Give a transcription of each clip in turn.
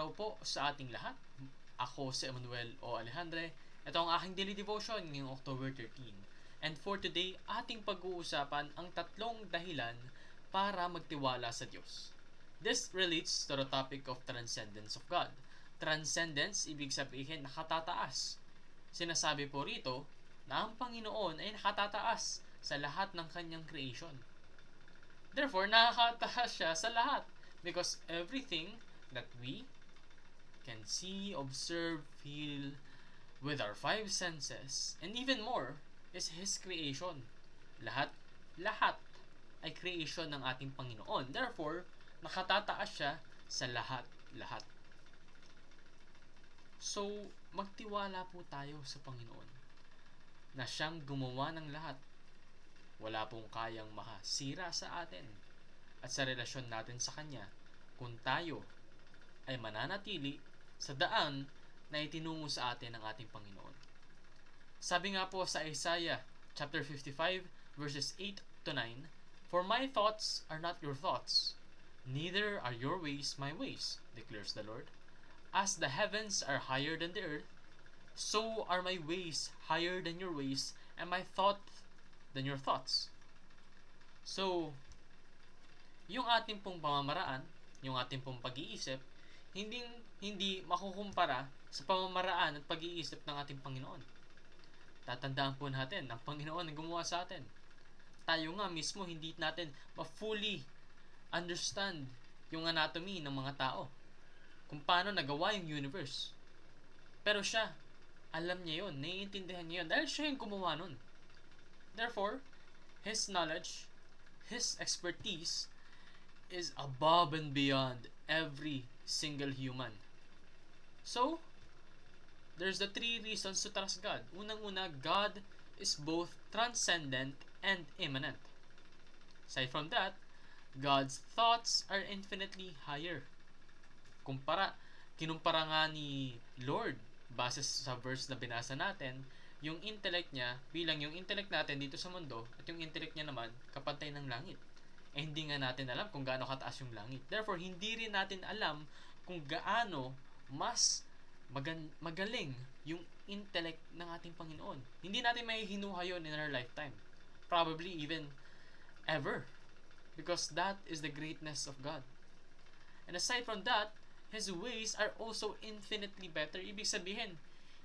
araw po sa ating lahat. Ako si Emmanuel O. Alejandre. Ito ang aking daily devotion ngayong October 13. And for today, ating pag-uusapan ang tatlong dahilan para magtiwala sa Diyos. This relates to the topic of transcendence of God. Transcendence, ibig sabihin nakatataas. Sinasabi po rito na ang Panginoon ay nakatataas sa lahat ng kanyang creation. Therefore, nakakataas siya sa lahat because everything that we can see, observe, feel with our five senses, and even more, is His creation. Lahat ay creation ng ating Panginoon. Therefore, nakatataas siya sa lahat. So, magtiwala po tayo sa Panginoon na siyang gumawa ng lahat. Wala pong kayang makasira sa atin at sa relasyon natin sa Kanya kung tayo ay mananatili sa daan na itinungo sa atin ng ating Panginoon. Sabi nga po sa Isaiah chapter 55 verses 8 to 9, "For my thoughts are not your thoughts, neither are your ways my ways, declares the Lord. As the heavens are higher than the earth, so are my ways higher than your ways, and my thoughts than your thoughts." So, yung ating pong pamamaraan, yung ating pong pag-iisip, hindi makukumpara sa pamamaraan at pag-iisip ng ating Panginoon. Tatandaan po natin, ang Panginoon ang gumawa sa atin. Tayo nga mismo hindi natin ma-fully understand yung anatomy ng mga tao. Kung paano nagawa yung universe. Pero siya, alam niya yun, naiintindihan niya yun, dahil siya yung gumawa nun. Therefore, His knowledge, His expertise is above and beyond every single human. So, there's the three reasons to trust God. Unang-una, God is both transcendent and immanent. Aside from that, God's thoughts are infinitely higher. Kinumpara nga ni Lord, base sa verse na binasa natin, yung intellect niya bilang yung intellect natin dito sa mundo at yung intellect niya naman kapantay ng langit. Eh hindi nga natin alam kung gaano kataas yung langit. Therefore, hindi rin natin alam kung gaano mas magaling yung intellect ng ating Panginoon. Hindi natin may hinuha yun in our lifetime. Probably even ever. Because that is the greatness of God. And aside from that, His ways are also infinitely better. Ibig sabihin,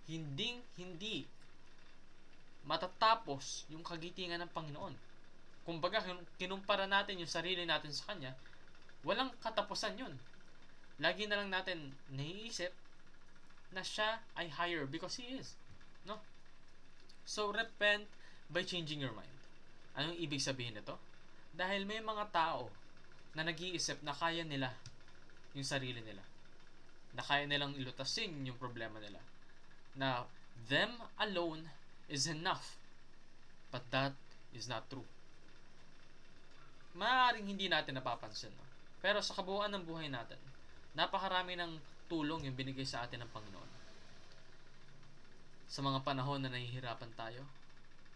hindi matatapos yung kagitingan ng Panginoon. Kumbaga, kinumpara natin yung sarili natin sa Kanya, walang katapusan yun. Lagi na lang natin naiisip na siya ay higher because He is. No? So, repent by changing your mind. Anong ibig sabihin nito? Dahil may mga tao na nag-iisip na kaya nila yung sarili nila. Na kaya nilang ilutasin yung problema nila. Na them alone is enough. But that is not true. Maaaring hindi natin napapansin. No? Pero sa kabuuan ng buhay natin, napakarami ng tulong yung binigay sa atin ng Panginoon. Sa mga panahon na nahihirapan tayo,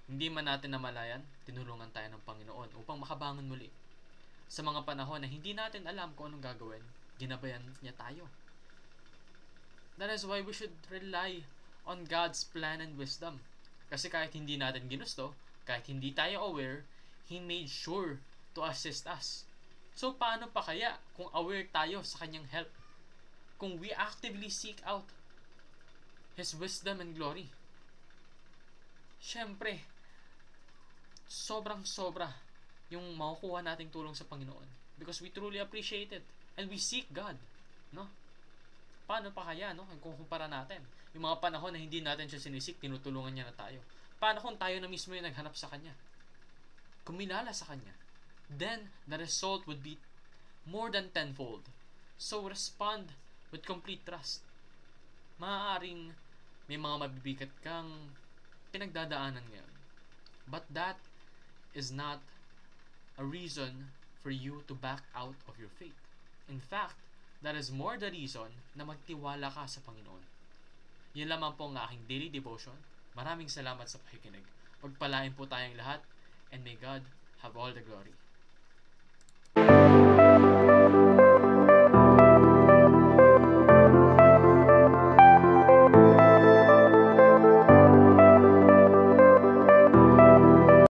hindi man natin namalayan, tinulungan tayo ng Panginoon upang makabangon muli. Sa mga panahon na hindi natin alam kung anong gagawin, ginabayan niya tayo. That is why we should rely on God's plan and wisdom. Kasi kahit hindi natin ginusto, kahit hindi tayo aware, He made sure to assist us. So paano pa kaya kung aware tayo sa Kanyang help? Kung we actively seek out His wisdom and glory. Siyempre, sobrang-sobra yung makukuha nating tulong sa Panginoon. Because we truly appreciate it. And we seek God. No? Paano pa kaya, no? Kung kumpara natin. Yung mga panahon na hindi natin siya sinisik, tinutulungan niya na tayo. Paano kung tayo na mismo yung naghanap sa Kanya? Kumilala sa Kanya. Then, the result would be more than tenfold. So, respond with complete trust. Maaaring may mga mabibigat kang pinagdadaanan ngayon. But that is not a reason for you to back out of your faith. In fact, that is more the reason na magtiwala ka sa Panginoon. Yan lamang po ang aking daily devotion. Maraming salamat sa pakikinig. Pagpalain po tayong lahat, and may God have all the glory.